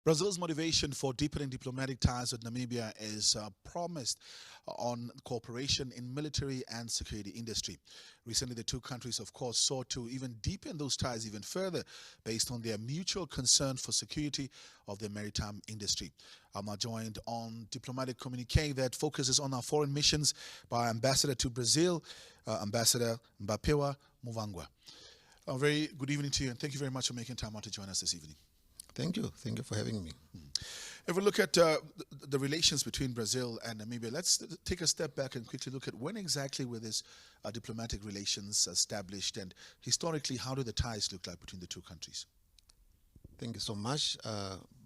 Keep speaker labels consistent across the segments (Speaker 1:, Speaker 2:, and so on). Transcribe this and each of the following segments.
Speaker 1: Brazil's motivation for deepening diplomatic ties with Namibia is promised on cooperation in military and security industry. Recently, the two countries, of course, sought to even deepen those ties even further based on their mutual concern for security of the maritime industry. I'm now joined on diplomatic communique that focuses on our foreign missions by Ambassador to Brazil, Ambassador Mbapeua Muvangua. A very good evening to you, and thank you very much for making time out to join us this evening.
Speaker 2: Thank you. Thank you for having me.
Speaker 1: If we look at the relations between Brazil and Namibia, let's take a step back and quickly look at when exactly were these diplomatic relations established, and historically, how do the ties look like between the two countries?
Speaker 2: Thank you so much.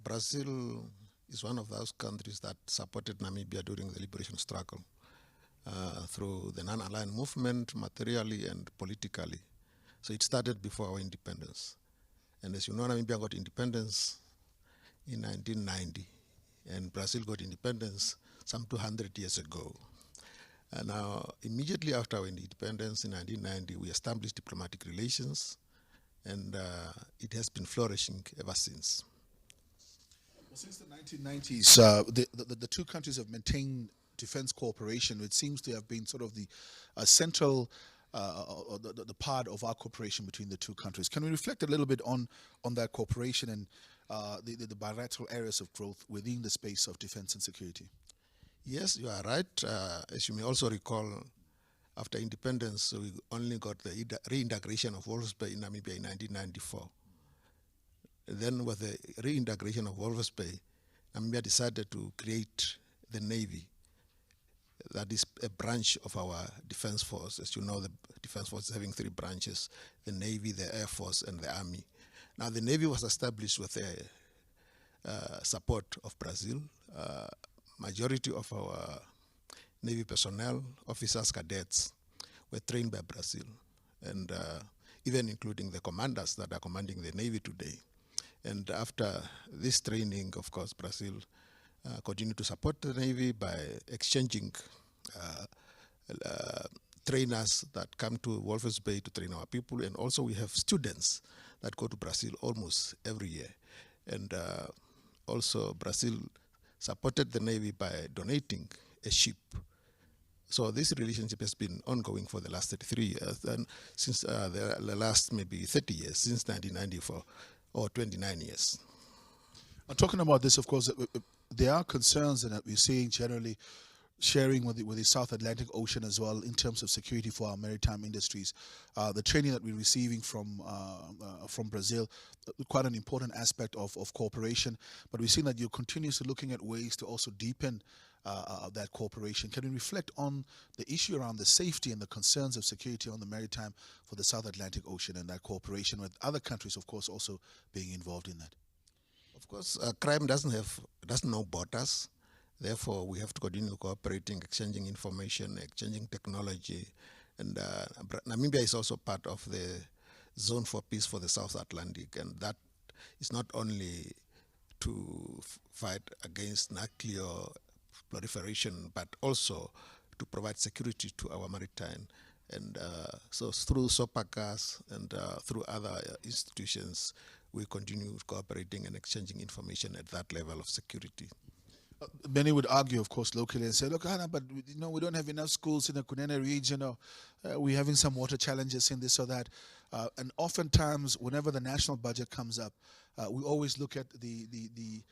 Speaker 2: Brazil is one of those countries that supported Namibia during the liberation struggle through the non-aligned movement, materially and politically. So it started before our independence. And as you know, Namibia got independence in 1990, and Brazil got independence some 200 years ago. And now, immediately after our independence in 1990, we established diplomatic relations, and it has been flourishing ever since.
Speaker 1: Well, since the 1990s, the two countries have maintained defense cooperation, which seems to have been sort of the central the part of our cooperation between the two countries. Can we reflect a little bit on that cooperation and the bilateral areas of growth within the space of defense and security?
Speaker 2: Yes, you are right. As you may also recall, after independence, we only got the reintegration of Walvis Bay in Namibia in 1994. Then with the reintegration of Walvis Bay, Namibia decided to create the Navy. That is a branch of our defense force. As you know, the defense force is having three branches: the Navy, the Air Force, and the Army. Now, the Navy was established with the support of Brazil. Majority of our Navy personnel, officers, cadets, were trained by Brazil, and even including the commanders that are commanding the Navy today. And after this training, of course, Brazil continue to support the Navy by exchanging trainers that come to Walvis Bay to train our people, and also we have students that go to Brazil almost every year. And also Brazil supported the Navy by donating a ship. So this relationship has been ongoing for the last 33 years, and since the last maybe 30 years, since 1994, or 29 years.
Speaker 1: Talking about this, of course, there are concerns that we're seeing generally sharing with the South Atlantic Ocean as well in terms of security for our maritime industries. The training that we're receiving from Brazil, quite an important aspect of cooperation, but we've seen that you're continuously looking at ways to also deepen that cooperation. Can you reflect on the issue around the safety and the concerns of security on the maritime for the South Atlantic Ocean and that cooperation with other countries, of course, also being involved in that?
Speaker 2: Of course, crime doesn't know borders. Therefore, we have to continue cooperating, exchanging information, exchanging technology. And Namibia is also part of the Zone for Peace for the South Atlantic. And that is not only to fight against nuclear proliferation, but also to provide security to our maritime. And so through SOPACAS and through other institutions, we continue cooperating and exchanging information at that level of security.
Speaker 1: Many would argue, of course, locally and say, look, Hannah, but we don't have enough schools in the Kunene region, or we're having some water challenges in this or that. And oftentimes, whenever the national budget comes up, we always look at the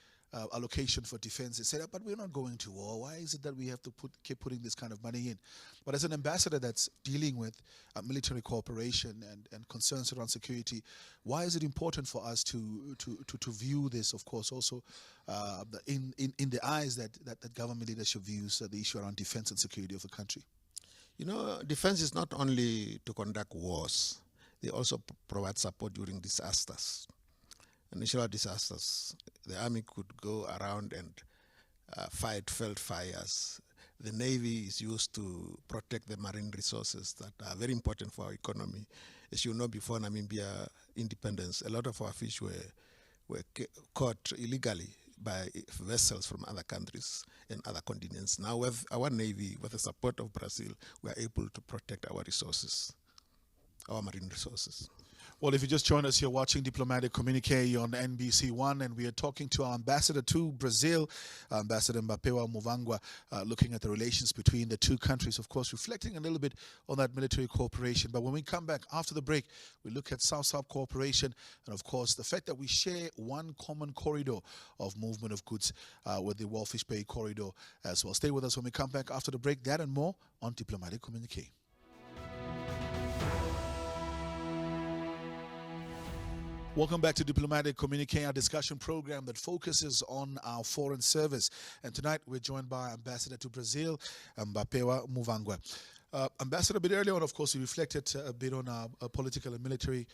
Speaker 1: allocation for defense and say, but we're not going to war. Why is it that we have to keep putting this kind of money in? But as an ambassador that's dealing with military cooperation and concerns around security, why is it important for us to view this, of course, also in the eyes that government leadership views the issue around defense and security of the country?
Speaker 2: You know, defense is not only to conduct wars. They also provide support during disasters. Natural disasters. The army could go around and fight field fires. The Navy is used to protect the marine resources that are very important for our economy. As you know, before Namibia independence, a lot of our fish were caught illegally by vessels from other countries and other continents. Now with our Navy, with the support of Brazil, we are able to protect our resources, our marine resources.
Speaker 1: Well, if you just joined us here watching Diplomatic Communique on NBC1, and we are talking to our ambassador to Brazil, Ambassador Mbapeua Muvangua, looking at the relations between the two countries, of course, reflecting a little bit on that military cooperation. But when we come back after the break, we look at South-South cooperation and, of course, the fact that we share one common corridor of movement of goods with the Walfish Bay corridor as well. Stay with us when we come back after the break. That and more on Diplomatic Communique. Welcome back to Diplomatic Communique, our discussion program that focuses on our foreign service. And tonight we're joined by Ambassador to Brazil, Mbapeua Muvangua. Ambassador, a bit earlier on, of course, you reflected a bit on our political and military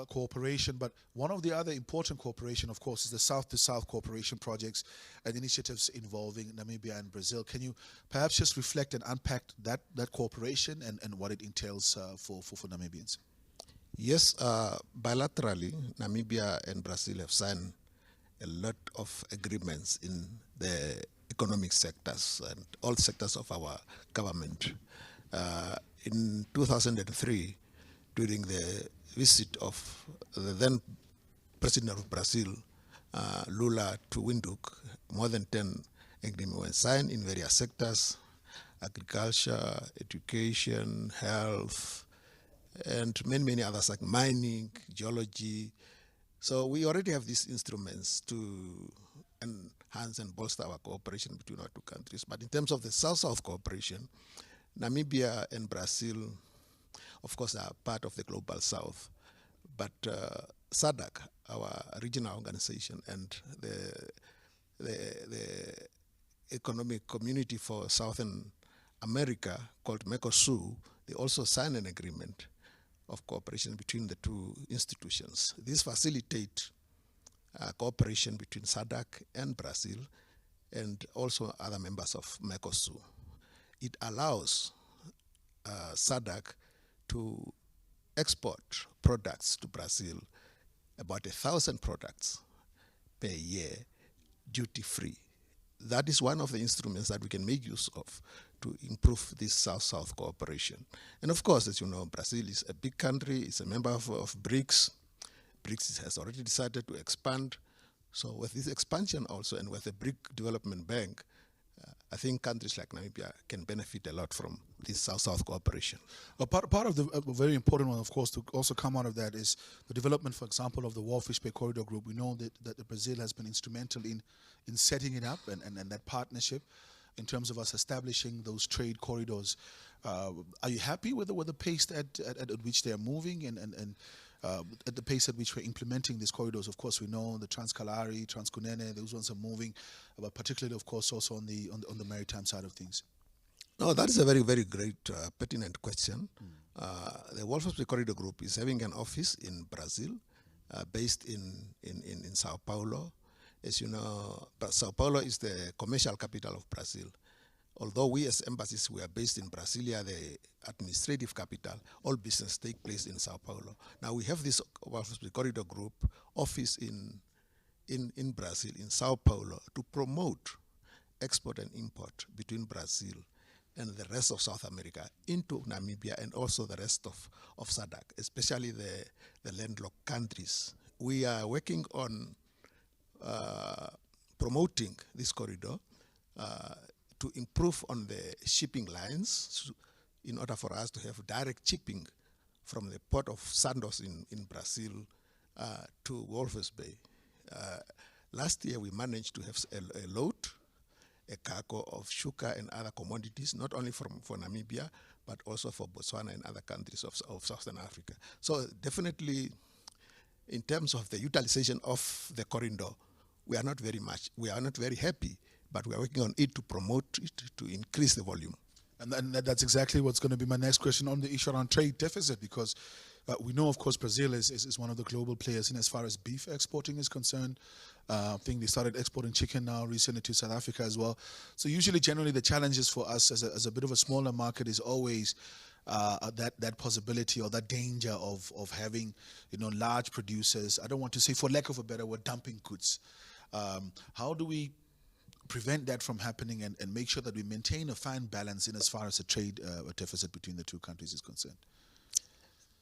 Speaker 1: cooperation, but one of the other important cooperation, of course, is the South-to-South cooperation projects and initiatives involving Namibia and Brazil. Can you perhaps just reflect and unpack that cooperation and what it entails for Namibians?
Speaker 2: Yes, bilaterally, Namibia and Brazil have signed a lot of agreements in the economic sectors and all sectors of our government. In 2003, during the visit of the then President of Brazil, Lula, to Windhoek, more than 10 agreements were signed in various sectors: agriculture, education, health, and many others like mining, geology. So we already have these instruments to enhance and bolster our cooperation between our two countries. But in terms of the South-South cooperation, Namibia and Brazil, of course, are part of the Global South. But SADC, our regional organization, and the economic community for Southern America, called Mercosur, they also signed an agreement of cooperation between the two institutions. This facilitates cooperation between SADC and Brazil and also other members of Mercosur. It allows SADC to export products to Brazil, about 1,000 products per year, duty-free. That is one of the instruments that we can make use of to improve this South-South cooperation. And of course, as you know, Brazil is a big country, it's a member of BRICS. BRICS has already decided to expand. So with this expansion also, and with the BRIC Development Bank, I think countries like Namibia can benefit a lot from this South-South cooperation.
Speaker 1: Part of the very important one, of course, to also come out of that is the development, for example, of the Walfish Bay Corridor Group. We know that Brazil has been instrumental in setting it up and that partnership in terms of us establishing those trade corridors. Are you happy with the pace at which they are moving and at the pace at which we're implementing these corridors? Of course, we know the Trans-Kalahari, Trans-Kunene, those ones are moving, but particularly, of course, also on the maritime side of things.
Speaker 2: No, that is a very, very great, pertinent question. The Walfish Bay Corridor Group is having an office in Brazil, based in Sao Paulo. As you know, Sao Paulo is the commercial capital of Brazil. Although we as embassies, we are based in Brasilia, the administrative capital, all business take place in Sao Paulo. Now we have this Walfish Bay Corridor Group office in Brazil, in Sao Paulo, to promote export and import between Brazil and the rest of South America into Namibia and also the rest of SADC, especially the landlocked countries. We are working on promoting this corridor to improve on the shipping lines in order for us to have direct shipping from the port of Santos in Brazil to Walvis Bay. Last year we managed to have a load, a cargo of sugar and other commodities, not only for Namibia, but also for Botswana and other countries of Southern Africa. So definitely, in terms of the utilization of the corridor, we are not very happy, but we are working on it to promote it, to increase the volume.
Speaker 1: And that's exactly what's going to be my next question on the issue around trade deficit, because we know, of course, Brazil is one of the global players in as far as beef exporting is concerned. I think they started exporting chicken now recently to South Africa as well. So usually, generally, the challenges for us as a bit of a smaller market is always that possibility or that danger of having, large producers. I don't want to say, for lack of a better word, dumping goods. How do we prevent that from happening and make sure that we maintain a fine balance in as far as the trade deficit between the two countries is concerned?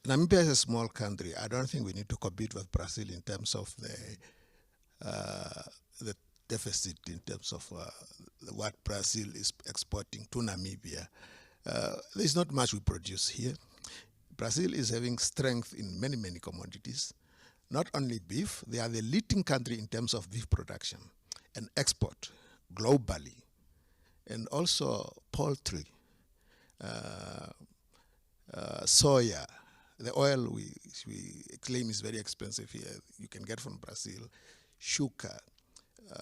Speaker 2: Namibia is a small country. I don't think we need to compete with Brazil in terms of the deficit in terms of what Brazil is exporting to Namibia. There's not much we produce here. Brazil is having strength in many, many commodities. Not only beef, they are the leading country in terms of beef production and export globally, and also poultry, soya. The oil we claim is very expensive here. You can get from Brazil. Sugar.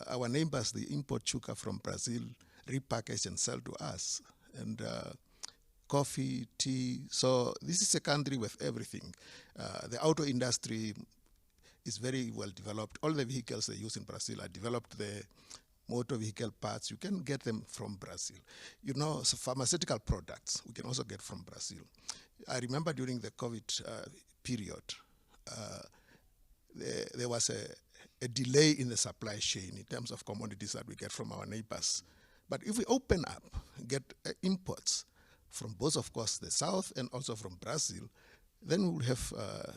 Speaker 2: Our neighbors, they import sugar from Brazil, repackage and sell to us. And coffee, tea. So this is a country with everything. The auto industry is very well developed. All the vehicles they use in Brazil are developed there. Motor vehicle parts, you can get them from Brazil. You know, so pharmaceutical products, we can also get from Brazil. I remember during the COVID period, there was a delay in the supply chain in terms of commodities that we get from our neighbors. But if we open up, get imports from both, of course, the South and also from Brazil, then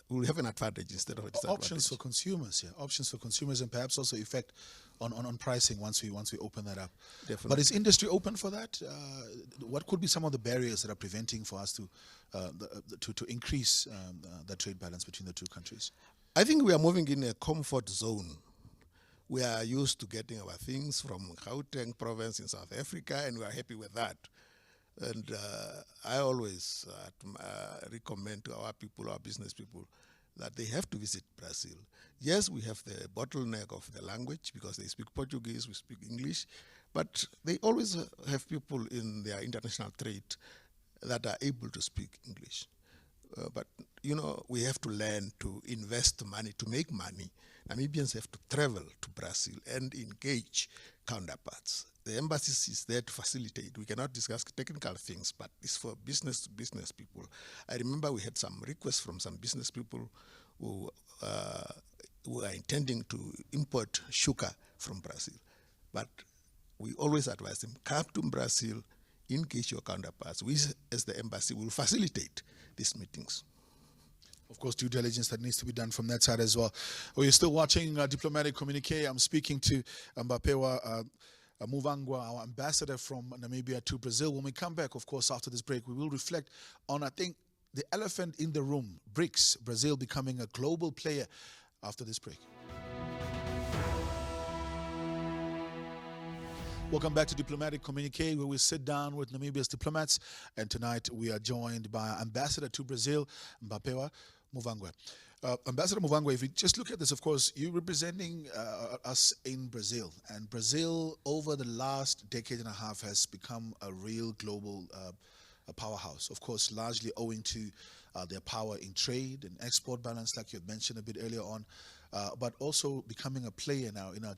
Speaker 2: we'll have an advantage instead of a disadvantage.
Speaker 1: Options for consumers, yeah. Options for consumers, and perhaps also effect on pricing once we open that up.
Speaker 2: Definitely.
Speaker 1: But is industry open for that? What could be some of the barriers that are preventing for us to increase the trade balance between the two countries?
Speaker 2: I think we are moving in a comfort zone. We are used to getting our things from Gauteng province in South Africa, and we are happy with that. And I always recommend to our people, our business people, that they have to visit Brazil. Yes, we have the bottleneck of the language because they speak Portuguese, we speak English, but they always have people in their international trade that are able to speak English. But, you know, we have to learn to invest money, to make money. Namibians have to travel to Brazil and engage counterparts. The embassy is there to facilitate. We cannot discuss technical things, but it's for business to business people. I remember we had some requests from some business people who are intending to import sugar from Brazil. But we always advise them, come to Brazil, engage your counterparts. We, as the embassy, will facilitate these meetings.
Speaker 1: Of course, due diligence that needs to be done from that side as well. Well, you're still watching Diplomatic Communique. I'm speaking to Mbapeua Muvangua, our ambassador from Namibia to Brazil. When we come back, of course, after this break, we will reflect on, I think, the elephant in the room, BRICS, Brazil becoming a global player after this break. Welcome back to Diplomatic Communique, where we sit down with Namibia's diplomats. And tonight we are joined by Ambassador to Brazil, Mbapeua Muvangua. Ambassador Muvangua, if you just look at this, of course, you're representing us in Brazil. And Brazil, over the last decade and a half, has become a real global a powerhouse. Of course, largely owing to their power in trade and export balance, like you had mentioned a bit earlier on, but also becoming a player now in our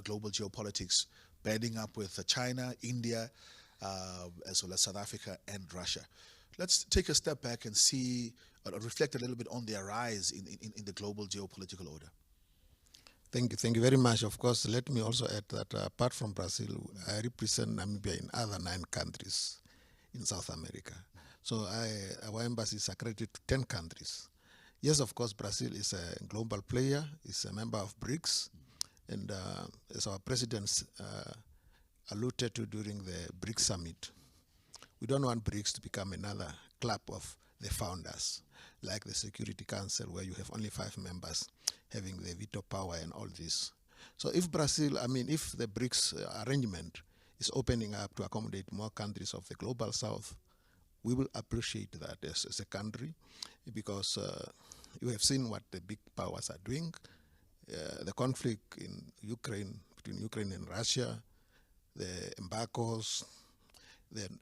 Speaker 1: global geopolitics, banding up with China, India, as well as South Africa and Russia. Let's take a step back and see, reflect a little bit on their rise in the global geopolitical order.
Speaker 2: Thank you very much. Of course, let me also add that apart from Brazil, I represent Namibia in other 9 countries in South America. So our embassy is accredited to 10 countries. Yes, of course, Brazil is a global player, is a member of BRICS, and as our president alluded to during the BRICS summit, we don't want BRICS to become another club of the founders, like the Security Council, where you have only 5 members having the veto power and all this. So if if the BRICS arrangement is opening up to accommodate more countries of the global south, we will appreciate that as a country, because you have seen what the big powers are doing. The conflict in Ukraine, between Ukraine and Russia, the embargoes, then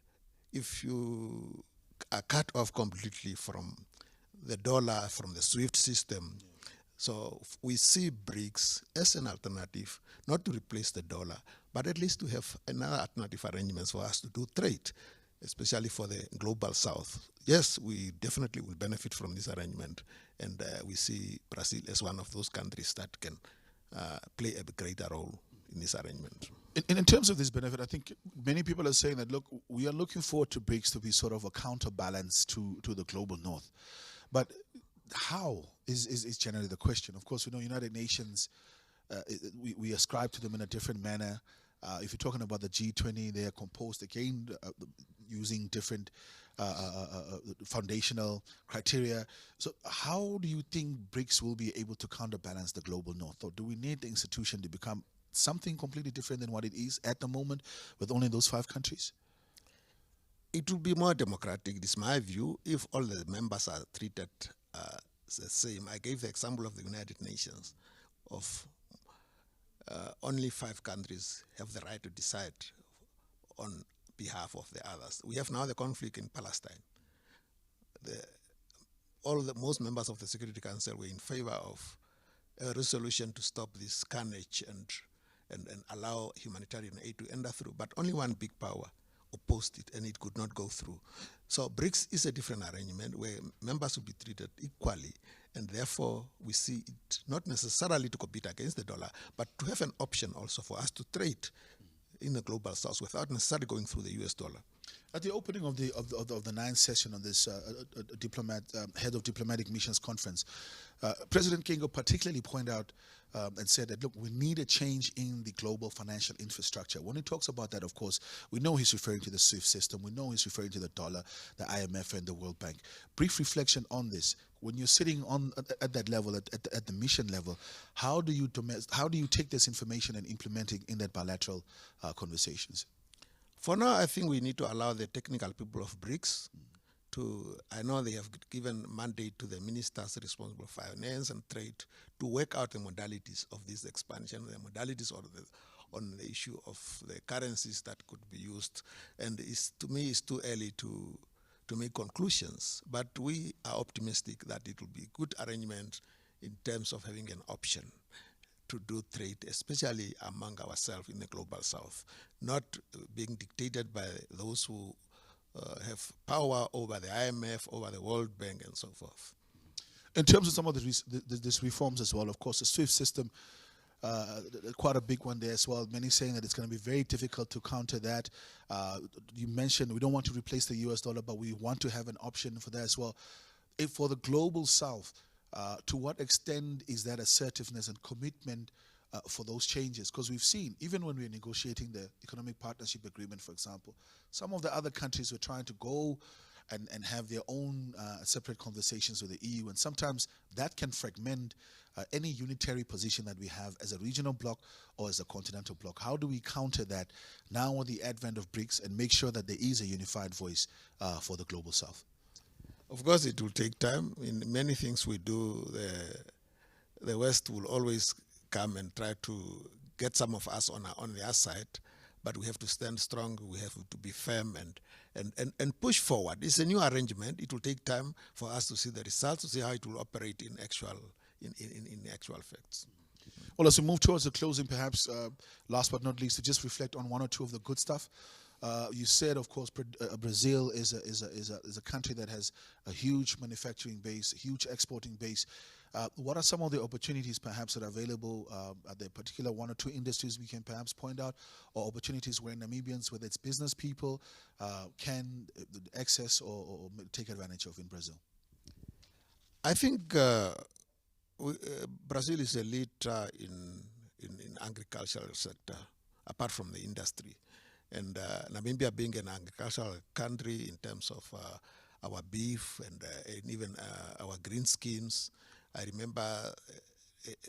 Speaker 2: if you are cut off completely from the dollar, from the SWIFT system, so we see BRICS as an alternative, not to replace the dollar, but at least to have another alternative arrangements for us to do trade, especially for the global south. Yes, we definitely will benefit from this arrangement, and we see Brazil as one of those countries that can play a greater role in this arrangement.
Speaker 1: In terms of this benefit, I think many people are saying that, look, we are looking forward to BRICS to be sort of a counterbalance to the global north. But how is generally the question. Of course, we know United Nations, we ascribe to them in a different manner. If you're talking about the G20, they are composed again using different foundational criteria. So how do you think BRICS will be able to counterbalance the global north? Or do we need the institution to become something completely different than what it is at the moment with only those 5 countries?
Speaker 2: It will be more democratic, this is my view, if all the members are treated the same. I gave the example of the United Nations, of only 5 countries have the right to decide on behalf of the others. We have now the conflict in Palestine. Most members of the Security Council were in favor of a resolution to stop this carnage and allow humanitarian aid to enter through, but only one big power opposed it, and it could not go through. So BRICS is a different arrangement where members will be treated equally, and therefore we see it not necessarily to compete against the dollar, but to have an option also for us to trade in the global south without necessarily going through the US dollar.
Speaker 1: At the opening of the 9th session on this head of diplomatic missions conference, President Kingo particularly pointed out and said that, look, we need a change in the global financial infrastructure. When he talks about that, of course, we know he's referring to the SWIFT system. We know he's referring to the dollar, the IMF, and the World Bank. Brief reflection on this. When you're sitting at that level, at the mission level, how do you take this information and implement it in that bilateral conversations?
Speaker 2: For now, I think we need to allow the technical people of BRICS to, I know they have given mandate to the ministers responsible for finance and trade to work out the modalities of this expansion, the modalities on the issue of the currencies that could be used. And to me, it's too early to make conclusions, but we are optimistic that it will be a good arrangement in terms of having an option to do trade, especially among ourselves in the global south, not being dictated by those who have power over the IMF, over the World Bank, and so forth.
Speaker 1: In terms of some of these reforms as well, of course, the SWIFT system, quite a big one there as well. Many saying that it's going to be very difficult to counter that. You mentioned we don't want to replace the US dollar, but we want to have an option for that as well. If for the global south, to what extent is that assertiveness and commitment for those changes? Because we've seen, even when we're negotiating the economic partnership agreement, for example, some of the other countries were trying to go and have their own separate conversations with the EU, and sometimes that can fragment any unitary position that we have as a regional bloc or as a continental bloc. How do we counter that now with the advent of BRICS and make sure that there is a unified voice for the global south?
Speaker 2: Of course, it will take time. In many things we do, the West will always come and try to get some of us on their side, but we have to stand strong. We have to be firm and push forward. It's a new arrangement. It will take time for us to see the results, to see how it will operate in actual facts.
Speaker 1: Well, as we move towards the closing, perhaps last but not least, to just reflect on one or two of the good stuff. You said, of course, Brazil is a country that has a huge manufacturing base, a huge exporting base. What are some of the opportunities perhaps that are available? Are there particular one or two industries we can perhaps point out, or opportunities where Namibians, whether it's business people, can access or take advantage of in Brazil?
Speaker 2: I think Brazil is a leader in agricultural sector, apart from the industry. And Namibia being an agricultural country in terms of our beef and even our green schemes. I remember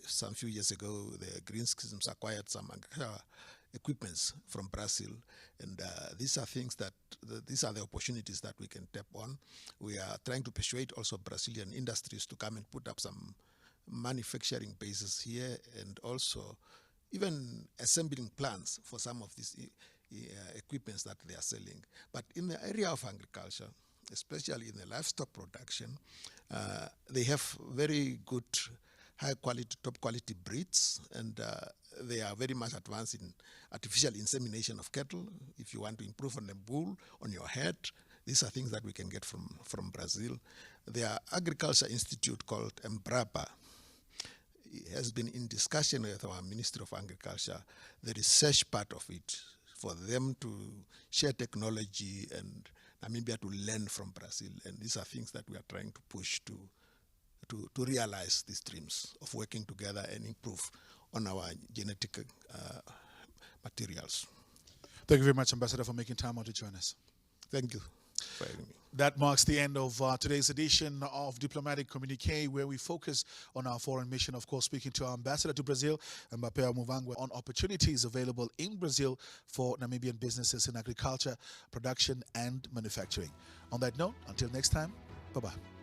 Speaker 2: some few years ago, the green schemes acquired some equipments from Brazil. And these are things that, these are the opportunities that we can tap on. We are trying to persuade also Brazilian industries to come and put up some manufacturing bases here, and also even assembling plants for some of these equipments that they are selling. But in the area of agriculture, especially in the livestock production, they have very good, high quality, top quality breeds, and they are very much advanced in artificial insemination of cattle. If you want to improve on the bull, on your head, these are things that we can get from Brazil. Their agriculture institute called Mbapeua has been in discussion with our Ministry of Agriculture, the research part of it, for them to share technology and Namibia to learn from Brazil. And these are things that we are trying to push to to realize these dreams of working together and improve on our genetic materials.
Speaker 1: Thank you very much, Ambassador, for making time out to join us.
Speaker 2: Thank you for having me.
Speaker 1: That marks the end of today's edition of Diplomatic Communique, where we focus on our foreign mission, of course, speaking to our ambassador to Brazil, Mbapeua Muvangua, on opportunities available in Brazil for Namibian businesses in agriculture, production, and manufacturing. On that note, until next time, bye-bye.